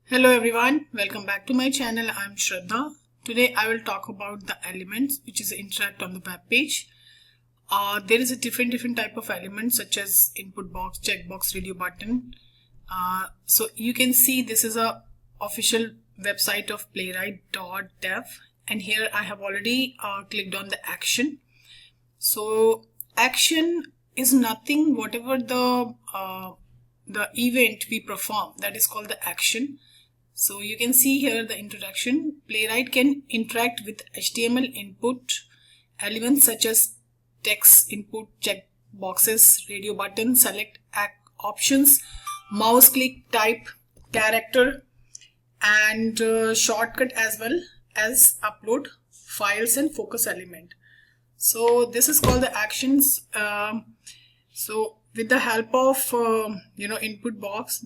Hello everyone, welcome back to my channel. I'm Shraddha. Today I will talk about the elements which is interact on the web page. There is a different type of elements such as input box, checkbox, radio button. So you can see this is a official website of playwright.dev, and here I have already clicked on the action. So action is nothing, whatever the event we perform, that is called the action. So you can see here the introduction. Playwright can interact with HTML input elements such as text input, check boxes, radio button, select options, mouse click, type, character, and shortcut, as well as upload files and focus element. So this is called the actions. So with the help of input box,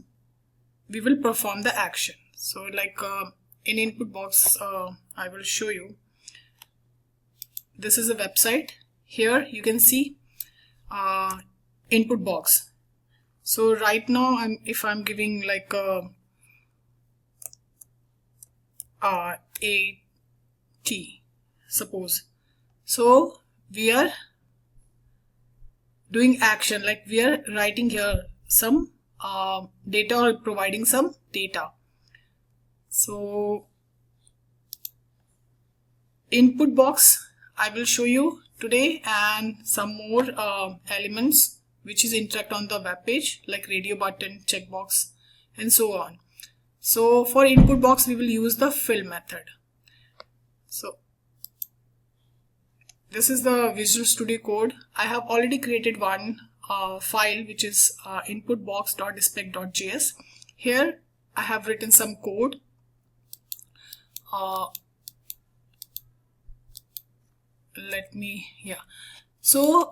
we will perform the action. So like in input box, I will show you. This is a website. Here you can see input box. So right now if I'm giving like a T, suppose. So we are doing action, like we are writing here some data or providing some data. So input box I will show you today, and some more elements which is interact on the web page like radio button, checkbox, and so on. So for input box we will use the fill method. So this is the Visual Studio Code. I have already created one file which is inputbox.spec.js. Here I have written some code. So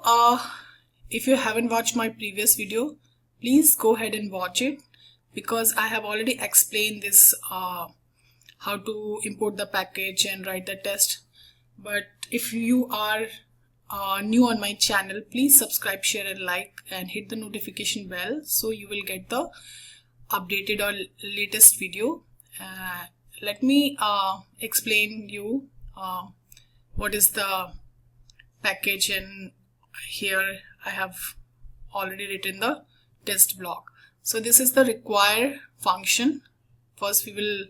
if you haven't watched my previous video, please go ahead and watch it, because I have already explained this how to import the package and write the test. But if you are new on my channel, please subscribe, share and like, and hit the notification bell so you will get the updated or latest video. Let me explain you what is the package, and here I have already written the test block. So this is the require function. First we will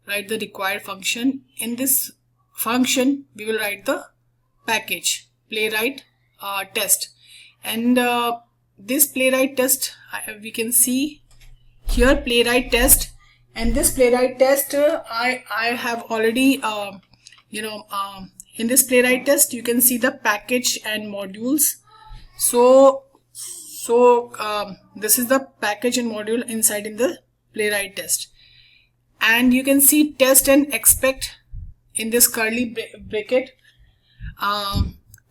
write the require function. In this function we will write the package playwright test, and this playwright test we can see here playwright test. And this playwright test I have already in this playwright test you can see the package and modules. So this is the package and module inside in the playwright test, and you can see test and expect in this curly bracket,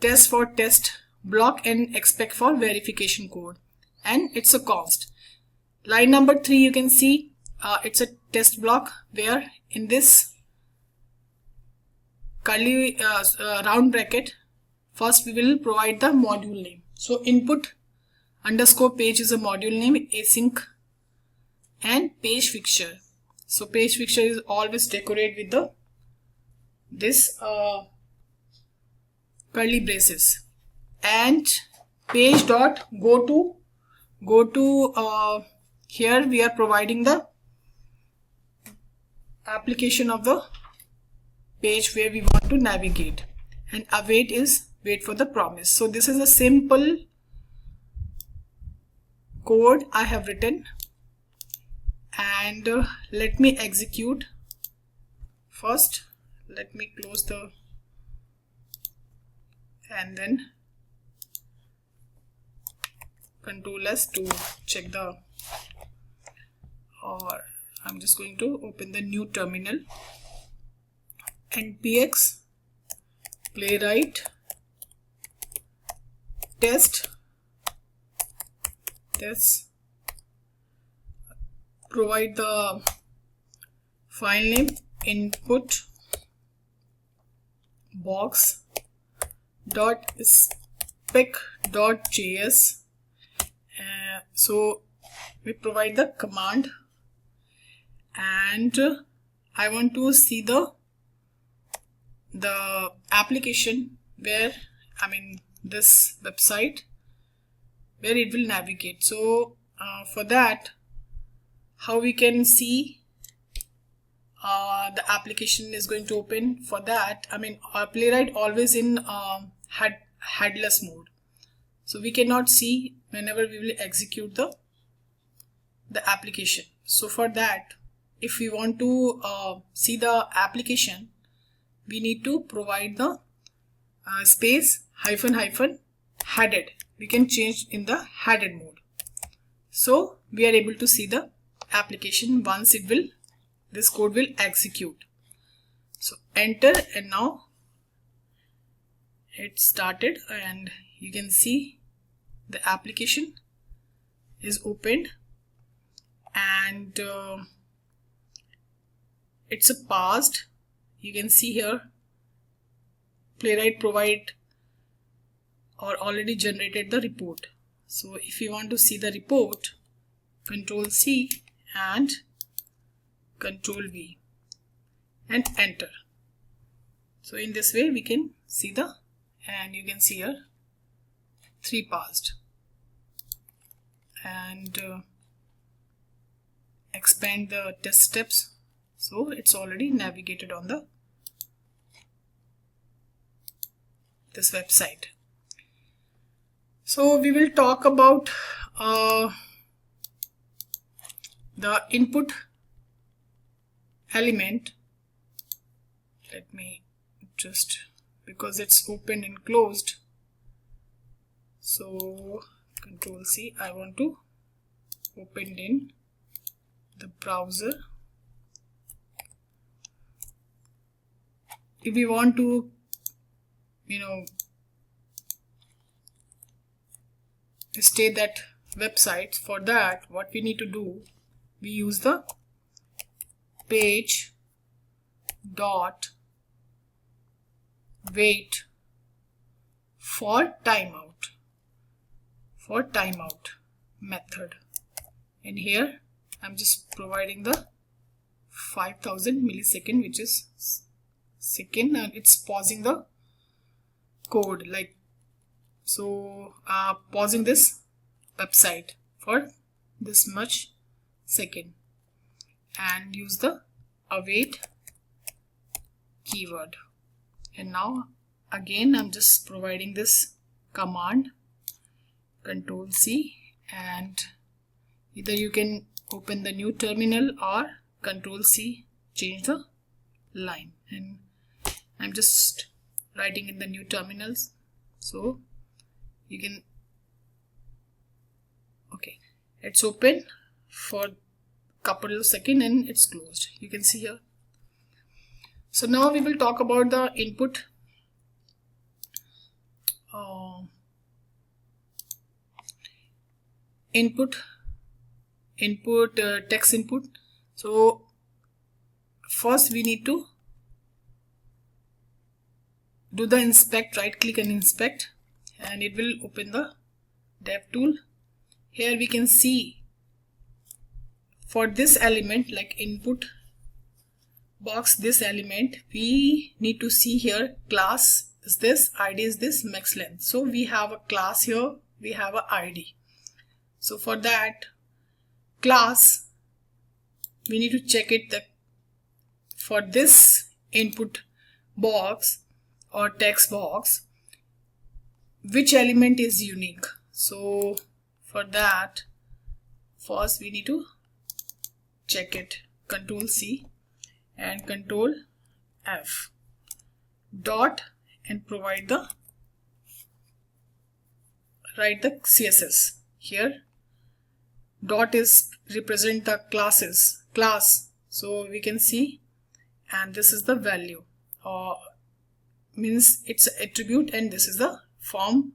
test for test block and expect for verification code, and it's a const. Line number 3 you can see it's a test block, where in this curly round bracket first we will provide the module name. So input underscore page is a module name, async, and page fixture. So page fixture is always decorate with the this curly braces, and page dot go to here we are providing the application of the page where we want to navigate, and await is wait for the promise. So this is a simple code I have written, and let me execute. First let me close the and then Control S to check the, or I'm just going to open the new terminal. npx playwright test, provide the file name inputbox.spec.js. So we provide the command, and and I want to see the application where, this website where it will navigate. So for that, how we can see the application is going to open? For that, our Playwright always in headless mode, so we cannot see whenever we will execute the application. So for that, if we want to see the application, we need to provide the space hyphen headed. We can change in the headed mode, so we are able to see the application once this code will execute. So enter, and now it started, and you can see the application is opened, and it's a parsed. You can see here Playwright provide or already generated the report. So if you want to see the report, Control C and Control V and enter. So in this way we can see and you can see here 3 parsed, and expand the test steps. So it's already navigated on this website. So we will talk about the input element. Let me just, because it's open and closed, so Control C, I want to open in the browser. If we want to stay that website, for that what we need to do, we use the page dot wait for timeout method. And here I'm just providing the 5000 millisecond, which is second, and it's pausing the code, like so, pausing this website for this much second, and use the await keyword. And now again I'm just providing this command, Control C, and either you can open the new terminal or Control C, change the line, and I'm just writing in the new terminals, so you can, okay, it's open for couple of seconds and it's closed. You can see here. So now we will talk about the input text input. So first we need to do the inspect. Right click and inspect, and it will open the dev tool. Here we can see for this element, like input box, this element, we need to see here class is this, ID is this, max length. So we have a class here, we have a ID. So for that class we need to check it that for this input box or text box, which element is unique. So for that, first we need to check it, Control C and Control F dot, and provide the, write the CSS here. Dot is represent the class, so we can see, and this is the value, means it's attribute, and this is the form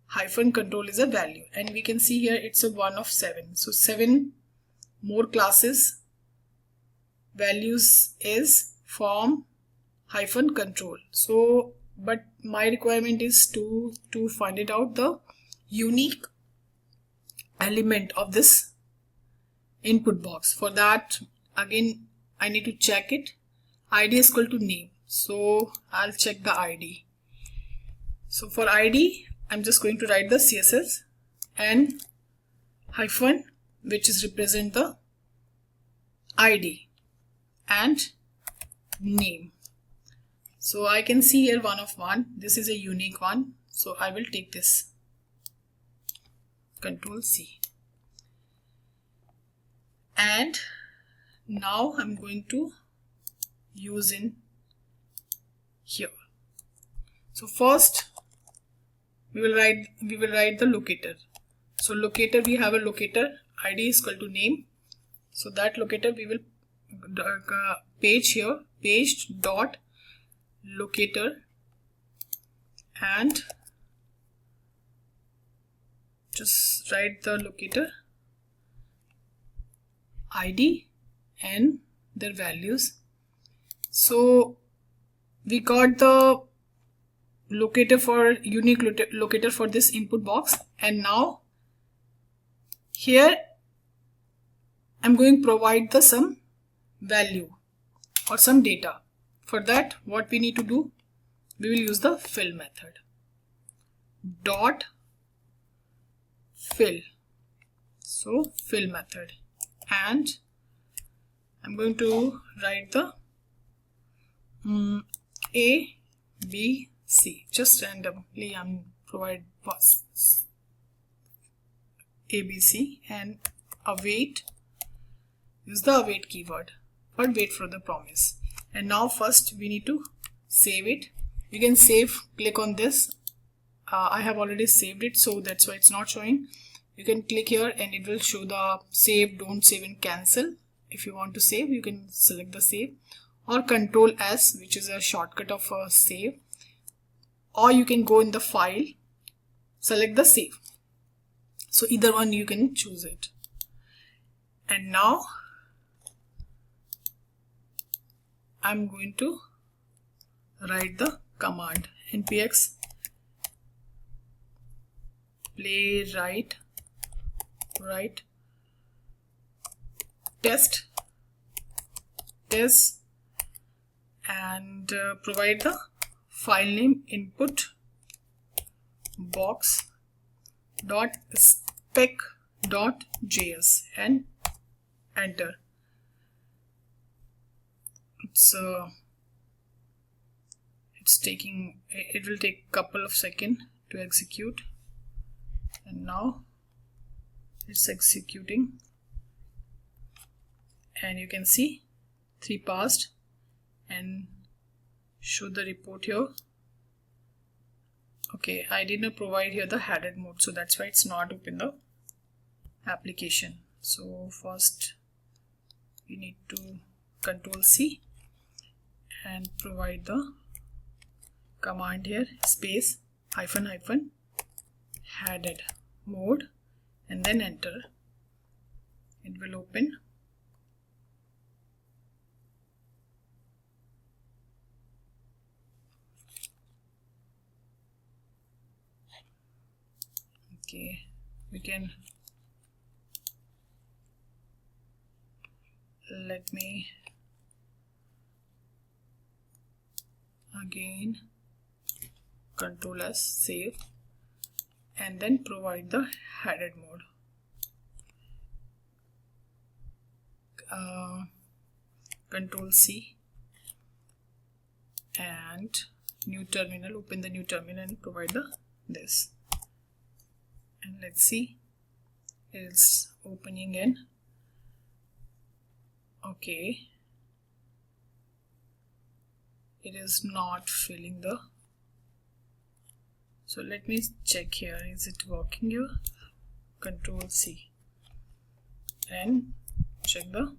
hyphen control is a value, and we can see here it's a 1 of 7. So 7 more classes values is form hyphen control. So but my requirement is to find it out the unique element of this input box. For that, again I need to check it. ID is equal to name. So I'll check the ID. So for ID, I'm just going to write the CSS and hyphen, which is represent the ID and name. So I can see here 1 of 1. This is a unique one. So I will take this. Control C. And now I'm going to use in here. So first we will write the locator. So locator, we have a locator, ID is equal to name. So that locator we will page here, page dot locator, and just write the locator ID and their values. So we got the locator for unique locator for this input box, and now here I'm going to provide the some value or some data. For that, what we need to do, we will use the fill method. Dot fill. So fill method, and I'm going to write the A, B, C. Just randomly I'm provide A, B, C, and await. Use the await keyword, but wait for the promise. And now first we need to save it. You can save, click on this. I have already saved it, so that's why it's not showing. You can click here and it will show the save, don't save, and cancel. If you want to save, you can select the save, or Control S, which is a shortcut of save, or you can go in the file, select the save. So either one you can choose it. And now I'm going to write the command npx playwright test and provide the file name inputbox.spec.js and enter. It will take a couple of seconds to execute, and now it's executing, and you can see 3 passed and show the report here. Okay, I did not provide here the headed mode, so that's why it's not open the application. So first we need to Control C and provide the command here, space hyphen headed mode, and then enter. It will open. Okay, we can let me again Control S, save, and then provide the headed mode. Control C and new terminal, open the new terminal and provide this, and let's see, it's opening in. Okay, it is not filling the, so let me check here, is it working here? Control C and check the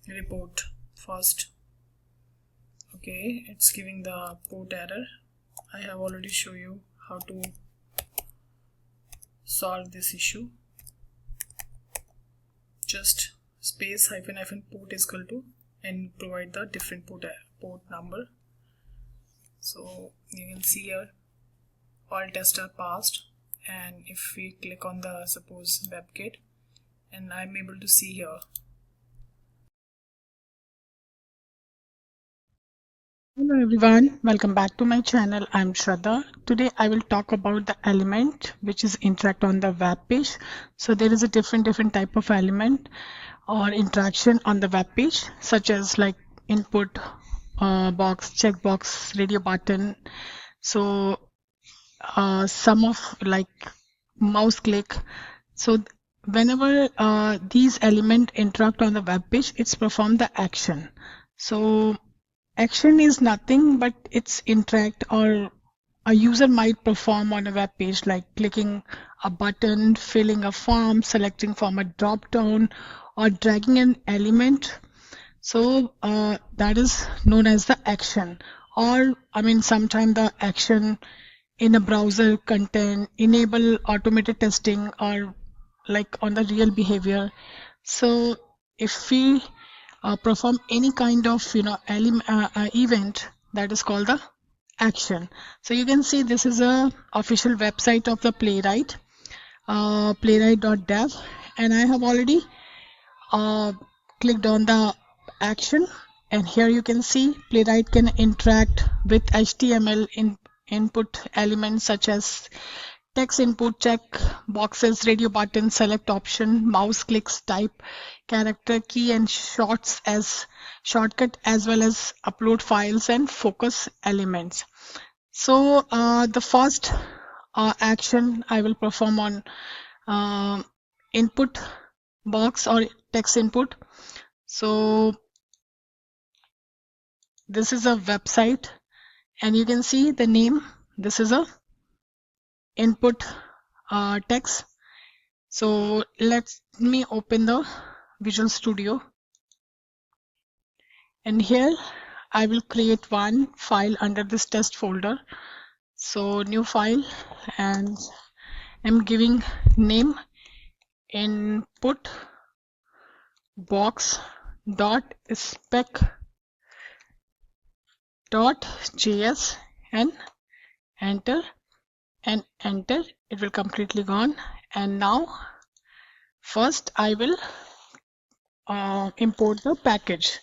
report first. Okay, it's giving the port error. I have already shown you how to solve this issue. Just space hyphen port is equal to and provide the different port number. So you can see here all tests are passed, and if we click on the suppose WebKit, and I'm able to see here Hello everyone, welcome back to my channel. I'm Shraddha. Today I will talk about the element which is interact on the web page. So there is a different type of element or interaction on the web page, such as like input box, checkbox, radio button. So some of like mouse click. So whenever these elements interact on the web page, it's perform the action. So action is nothing but it's interact or a user might perform on a web page, like clicking a button, filling a form, selecting from a drop down, or dragging an element. So that is known as the action. Or sometimes the action in a browser content, enable automated testing, or like on the real behavior. So if we perform any kind of event, that is called the action. So you can see this is a official website of the Playwright, playwright.dev, and I have already clicked on the action, and here you can see Playwright can interact with HTML input elements such as text input, check boxes, radio button, select option, mouse clicks, type, character key, and shorts as shortcut, as well as upload files and focus elements. So the first action I will perform on input box or text input. So this is a website, and you can see the name. This is a input text. So let me open the Visual Studio, and here I will create one file under this test folder. So new file, and I'm giving name inputbox.spec.js and enter, and enter. It will completely gone. And now first I will import the package.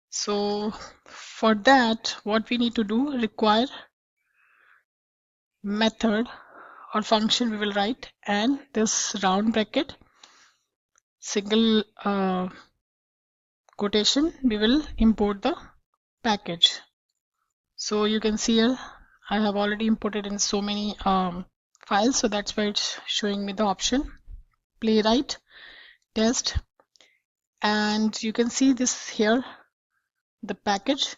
So for that, what we need to do, require method or function we will write, and this round bracket, single quotation, we will import the package. So you can see here I have already imported in so many files, so that's why it's showing me the option Playwright test. And you can see this here, the package.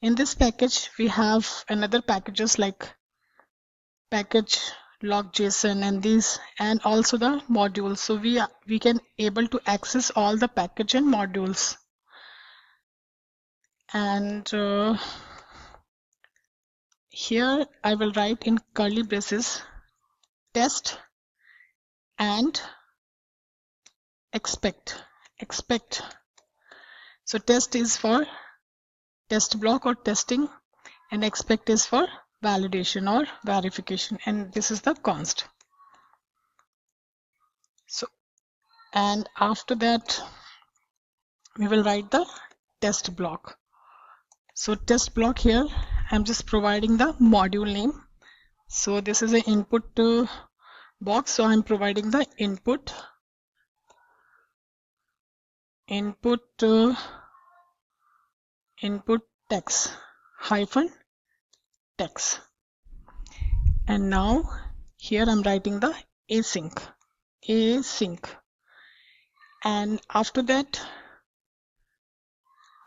In this package we have another packages like package log.json and these, and also the modules. So we can able to access all the package and modules. And here I will write in curly braces test and expect. So test is for test block or testing, and expect is for validation or verification, and this is the const. So, and after that we will write the test block. So test block, here I'm just providing the module name. So this is an input box, so I'm providing the input text hyphen text. And now here I'm writing the async, and after that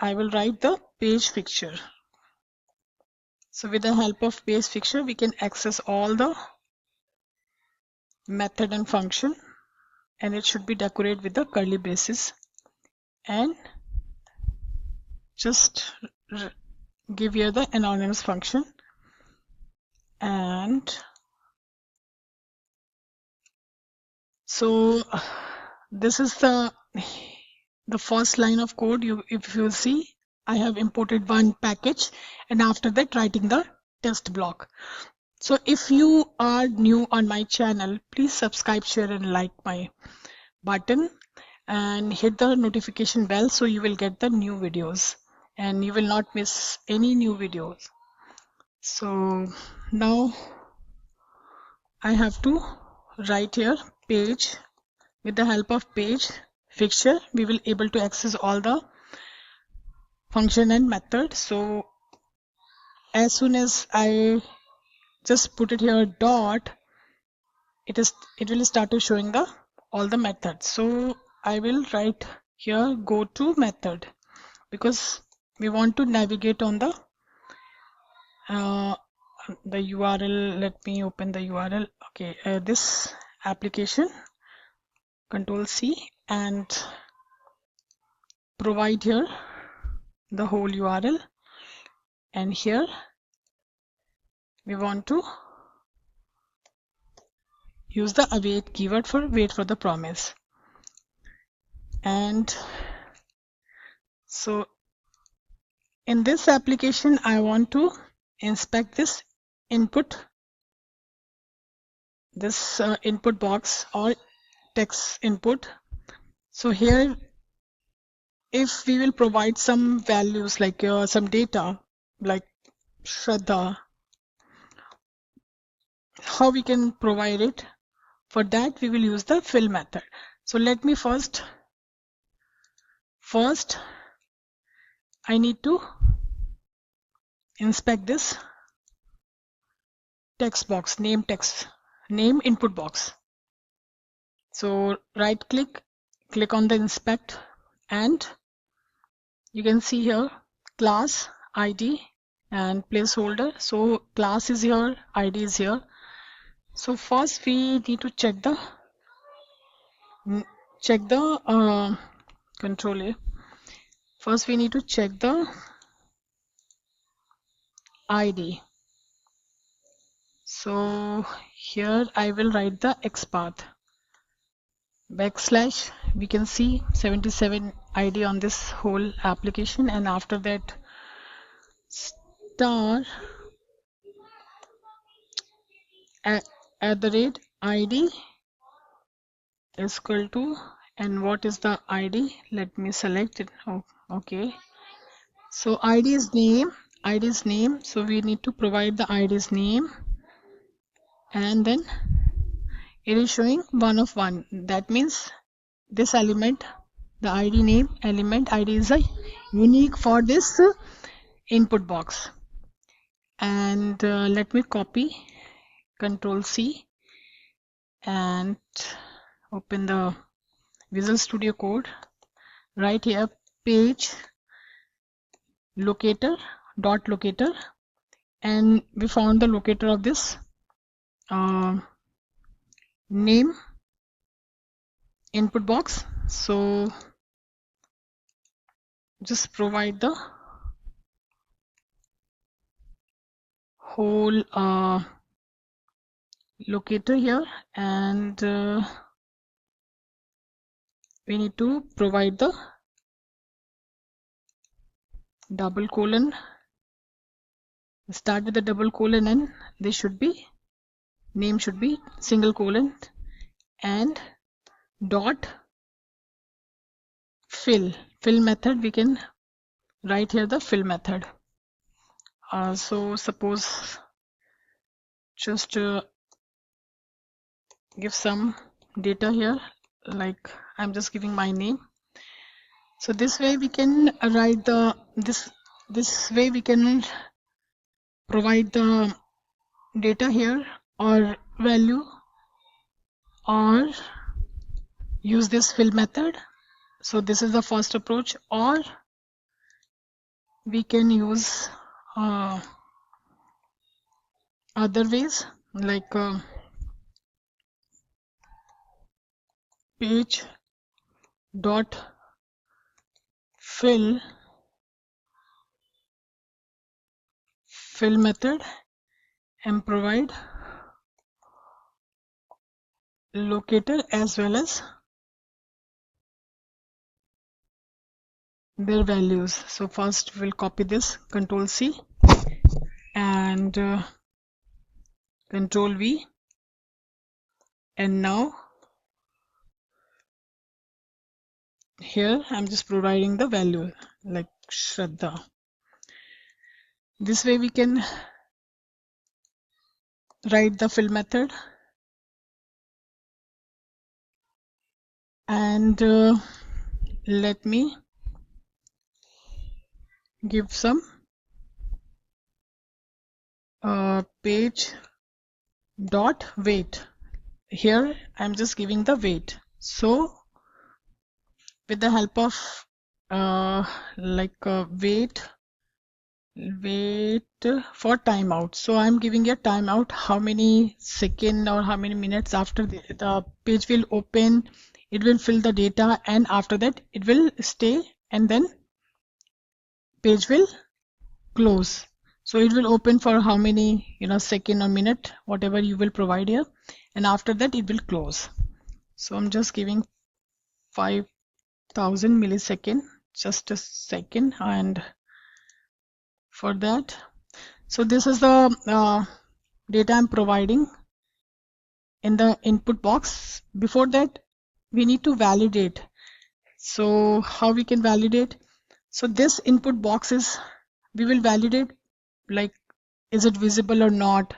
I will write the page fixture. So with the help of page fixture we can access all the method and function, and it should be decorated with the curly braces, and just give here the anonymous function. And so this is the first line of code. If you see, I have imported one package, and after that writing the test block. So if you are new on my channel, please subscribe, share, and like my button, and hit the notification bell so you will get the new videos. and you will not miss any new videos. So now I have to write here page. With the help of page fixture, we will able to access all the function and method. So as soon as I just put it here dot, it will start to showing the all the methods. So I will write here go to method, because we want to navigate on the URL. Let me open the URL. Okay, this application, Control C, and provide here the whole URL, and here we want to use the await keyword for wait for the promise. And so in this application I want to inspect this input box or text input. So here if we will provide some values like some data like Shraddha, how we can provide it? For that we will use the fill method. So let me first I need to inspect this text box, name input box. So right click on the inspect, and you can see here class, ID and placeholder. So class is here, ID is here. So first we need to check the control A. First we need to check the ID. So here I will write the XPath / we can see 77 ID on this whole application, and after that star at the rate ID is equal to, and what is the ID? Let me select it. Oh, okay, so ID is name, so we need to provide the ID's name, and then it is showing 1 of 1. That means this element, the ID name element ID is a unique for this input box. And let me copy, Control C, and open the Visual Studio Code. Right here page locator dot locator, and we found the locator of this name input box. So just provide the whole locator here, and we need to provide the double colon, start with the double colon, and this should be name should be single colon, and dot fill method. We can write here the fill method. So suppose just give some data here, like I'm just giving my name. So this way we can write the this way we can provide the data here or value, or use this fill method. So this is the first approach, or we can use other ways like page dot fill method and provide locator as well as their values. So first we'll copy this, Control C and Control V, and now here I'm just providing the value like Shraddha. This way we can write the fill method, and let me give some page dot weight. Here I'm just giving the weight. So with the help of weight for timeout, so I'm giving a timeout, how many second or how many minutes after the page will open, it will fill the data, and after that it will stay, and then page will close. So it will open for how many second or minute, whatever you will provide here, and after that it will close. So I'm just giving 5000 millisecond, just a second, and for that, so this is the data I'm providing in the input box. Before that we need to validate. So how we can validate? So this input box is, we will validate like, is it visible or not,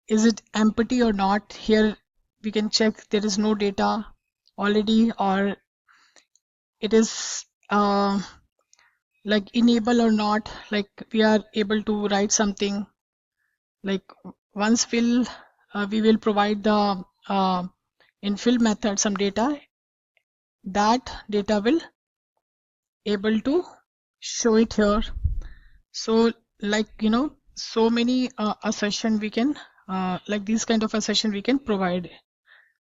is it empty or not. Here we can check there is no data already, or it is like enable or not, like we are able to write something. Like once we will provide the in fill method some data, that data will able to show it here. So like so many assertion we can like these kind of assertion we can provide.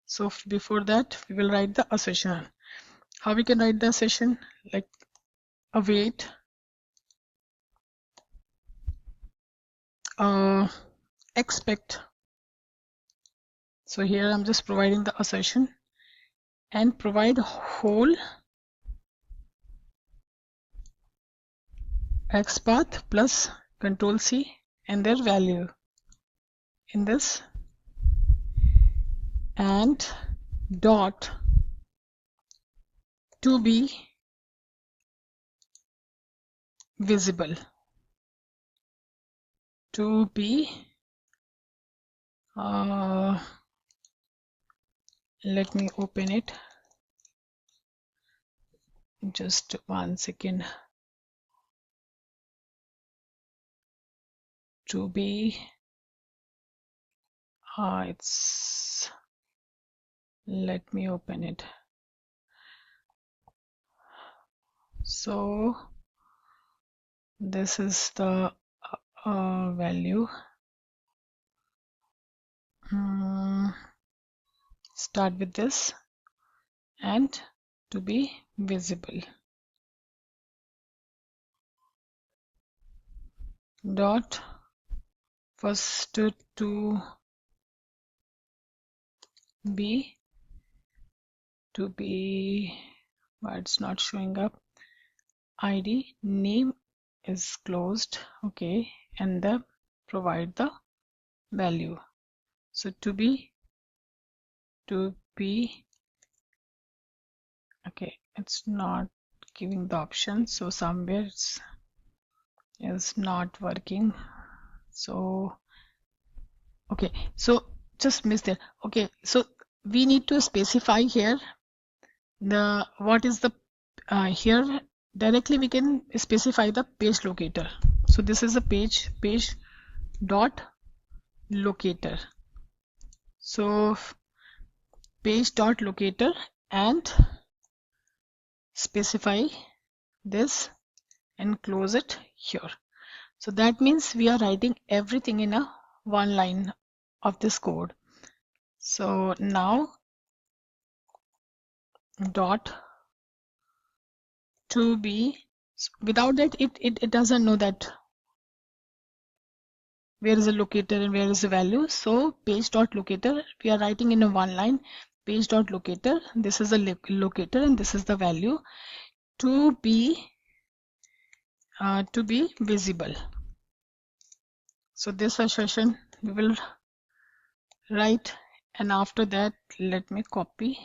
So before that we will write the assertion. How we can write the assertion? Like await expect. So here I'm just providing the assertion, and provide whole XPath plus Control C and their value in this, and dot to be visible, to be let me open it, just 1 second. To be it's, let me open it. So this is the value. Start with this, and to be visible dot first to be why it's not showing up, ID name is closed, okay, and the provide the value. So to be okay, it's not giving the option, so somewhere it's not working. So okay, so just missed it. Okay, so we need to specify here the what is the here directly we can specify the page locator. So this is a page dot locator. So page dot locator, and specify this and close it here. So that means we are writing everything in a one line of this code. So now dot to be, without that it doesn't know that where is the locator and where is the value. So page dot locator, we are writing in a one line, page dot locator, this is the locator and this is the value, to be visible. So this assertion we will write, and after that let me copy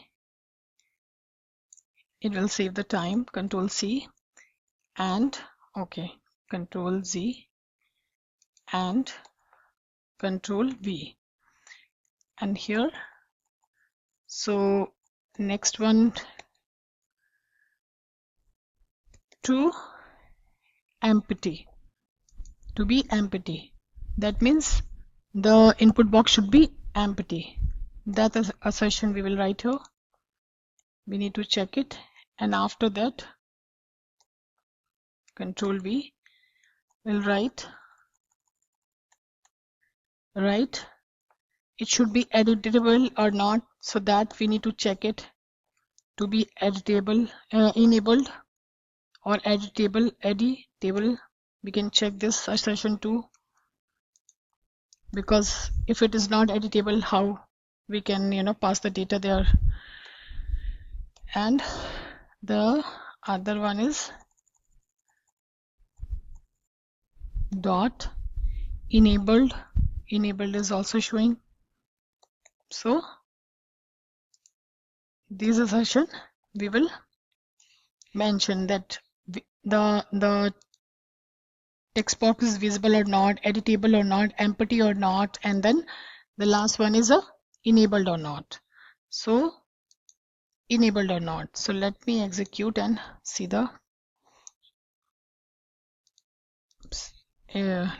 it will save the time. Control C and okay, Control Z and Control V, and here, so next one, to empty, to be empty. That means the input box should be empty. That is assertion we will write here. We need to check it, and after that Control V will write it should be editable or not, so that we need to check it to be editable, enabled or editable. We can check this assertion too, because if it is not editable, how we can pass the data there. And the other one is dot enabled is also showing. So this assertion we will mention that the text box is visible or not, editable or not, empty or not, and then the last one is enabled or not. So enabled or not. So let me execute and see the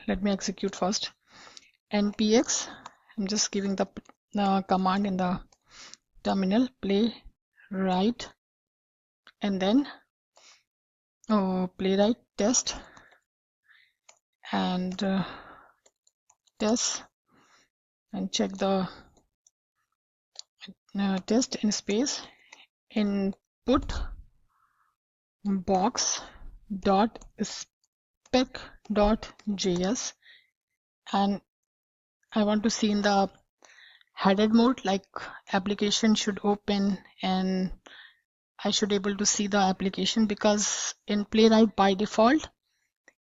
let me execute first. npx, I'm just giving the command in the terminal, Playwright, and then Playwright test and test, and check the test in space input box dot spec.js, and I want to see in the headed mode, like application should open and I should able to see the application, because in Playwright by default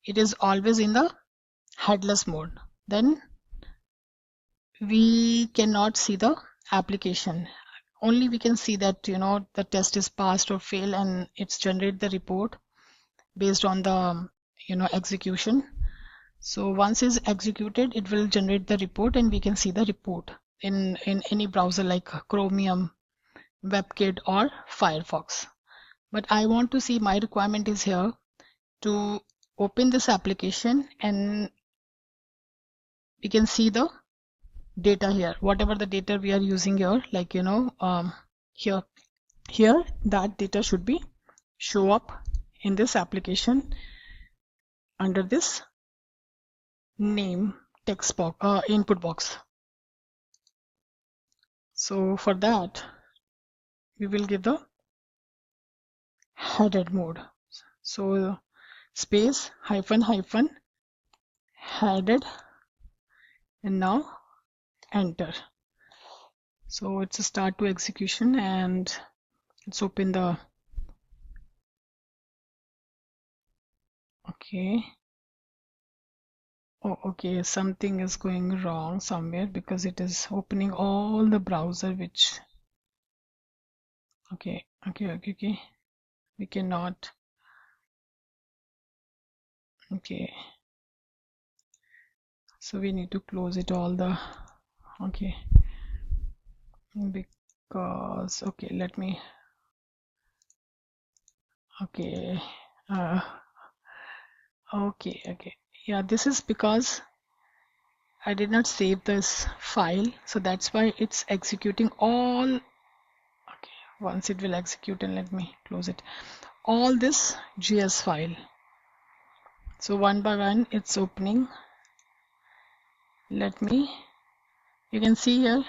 it is always in the headless mode. Then we cannot see the application. Only we can see that the test is passed or failed, and it's generate the report based on the execution. So once it's executed, it will generate the report, and we can see the report in any browser like Chromium, WebKit or Firefox. But I want to see, my requirement is here to open this application and we can see the data here, whatever the data we are using here, like here that data should be show up in this application under this name text box, input box. So for that we will give the headed mode. So space hyphen headed, and now enter. So it's a start to execution, and let's open the okay, something is going wrong somewhere, because it is opening all the browser, which okay, we cannot, okay, so we need to close it all the because let me yeah, this is because I did not save this file, so that's why it's executing all. Once it will execute, and let me close it, all this JS file. So one by one it's opening. You can see here,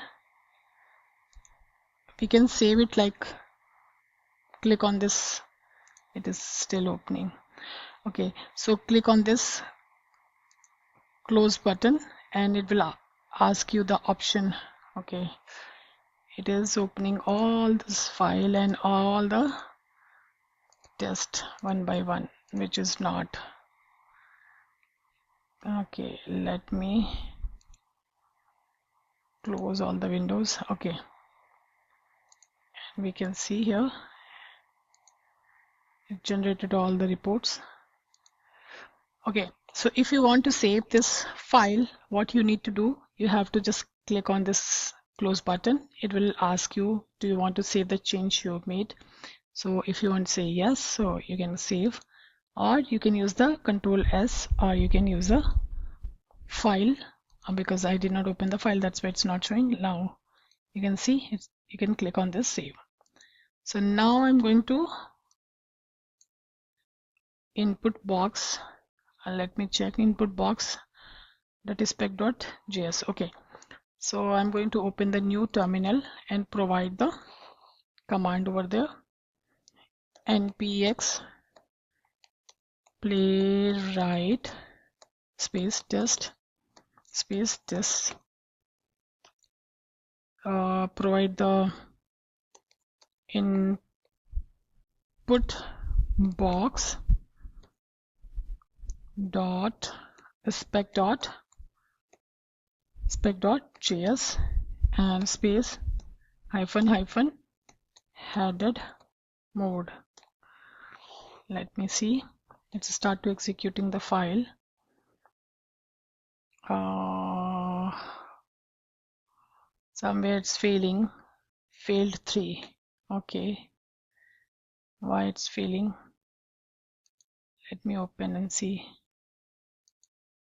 we can save it, like click on this, it is still opening. Okay, so click on this close button and it will ask you the option. Okay, it is opening all this file and all the test one by one, which is not okay. Let me close all the windows. Okay, we can see here It generated all the reports. Okay, so if you want to save this file, what you need to do, you have to just click on this close button. It will ask you, do you want to save the change you have made? So if you want to say yes, so you can save, or you can use the Control S, or you can use a file. Because I did not open the file, that's why it's not showing. Now you can see it's, you can click on this save. So now I'm going to Inputbox, and let me check Inputbox, that is spec.js. Okay, so I'm going to open the new terminal and provide the command over there, npx playwright space test space test. Provide the input box dot spec.js and space hyphen headed mode. Let me see. Let's start to executing the file. Somewhere it's failing. Failed 3. Okay. Why it's failing? Let me open and see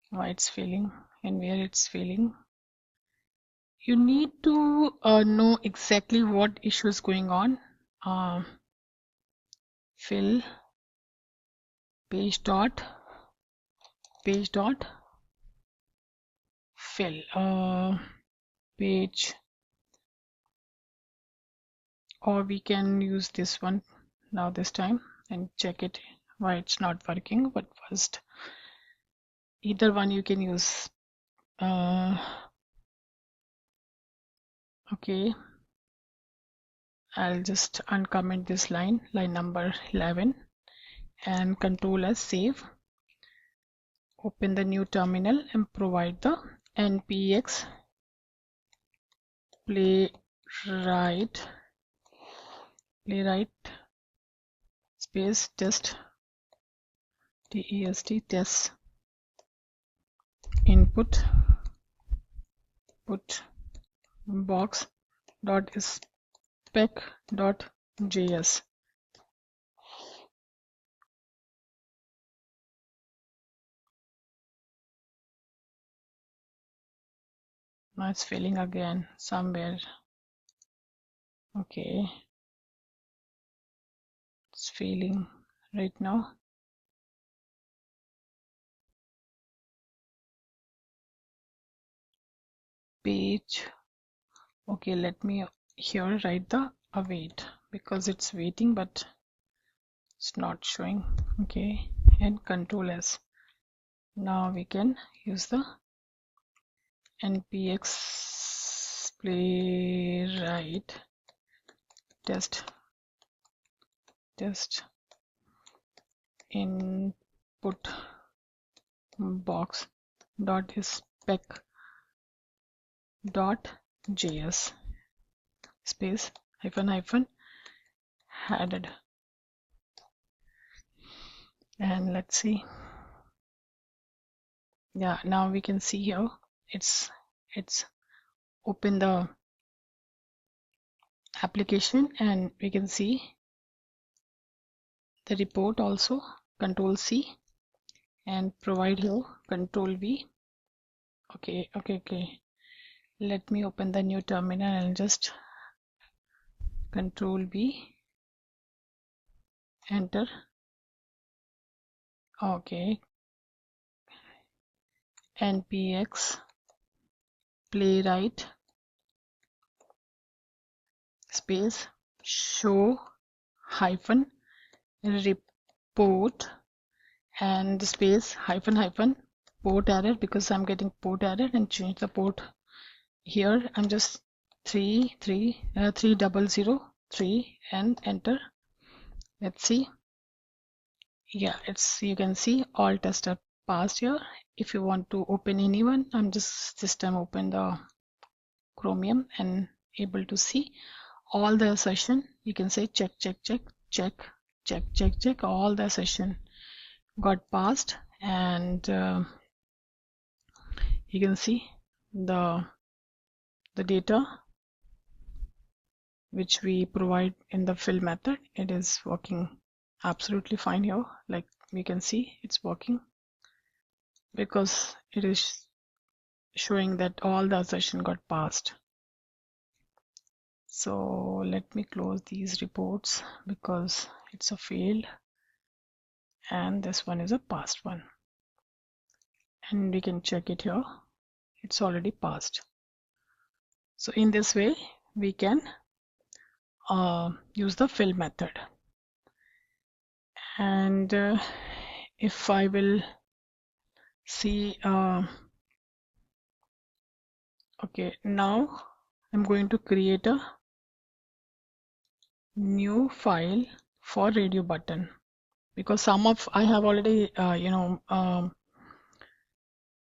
why it's failing and where it's failing. You need to know exactly what issue is going on. Fill page dot fill page, or we can use this one now this time and check it why it's not working. But first, either one you can use. Okay, I'll just uncomment this line number 11, and Control S save. Open the new terminal and provide the npx playwright space test test input box dot spec.js. Now it's failing again somewhere. Okay, it's failing right now. Page. Okay, let me here write the await, because it's waiting but it's not showing. Okay, and Control S. Now we can use the npx playwright test input box dot spec.js space hyphen headed, and let's see. Yeah, now we can see here it's open the application and we can see the report also. Control C and provide here Control V. Okay, let me open the new terminal and just Control V, enter. Okay, npx playwright space show hyphen report and space hyphen port error, because I'm getting port error, and change the port here. I'm just 3003 and enter. Let's see. Yeah, it's, you can see all tests are passed here. If you want to open anyone, I'm just this time open the Chromium and able to see all the session. You can say check check, all the session got passed, and you can see the data which we provide in the fill method. It is working absolutely fine here. Like we can see, it's working because it is showing that all the assertion got passed. So let me close these reports because it's a failed, and this one is a passed one, and we can check it here. It's already passed. So in this way we can use the fill method. And if I will see, okay, now I'm going to create a new file for radio button, because some of I have already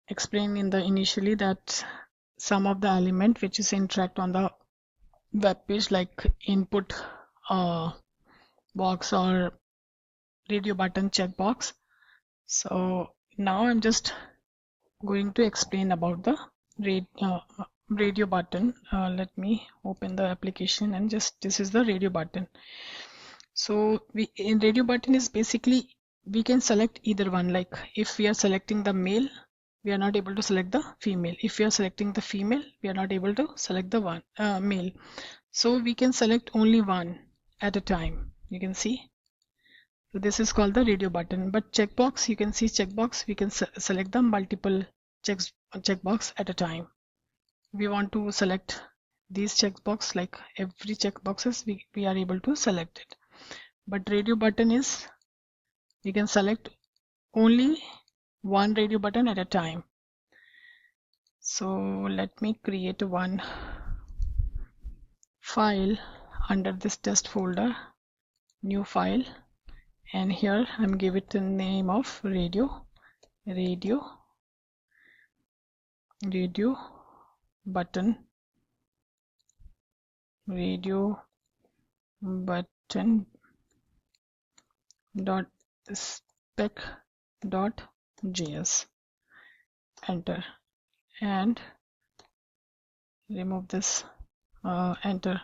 explained in the initially that some of the element which is interact on the web page, like input box or radio button checkbox. So now I'm just going to explain about the radio button. Let me open the application, and just this is the radio button. So in radio button is basically we can select either one. Like if we are selecting the male, we are not able to select the female. If we are selecting the female, we are not able to select the one male. So we can select only one at a time. You can see. So this is called the radio button. But checkbox, you can see checkbox, we can select the multiple checkbox at a time. We want to select these checkbox, like every checkboxes we are able to select it. But radio button is we can select only one radio button at a time. So let me create one file under this test folder, new file, and here I'm giving it the name of radio button dot spec dot js. Enter and remove this, enter.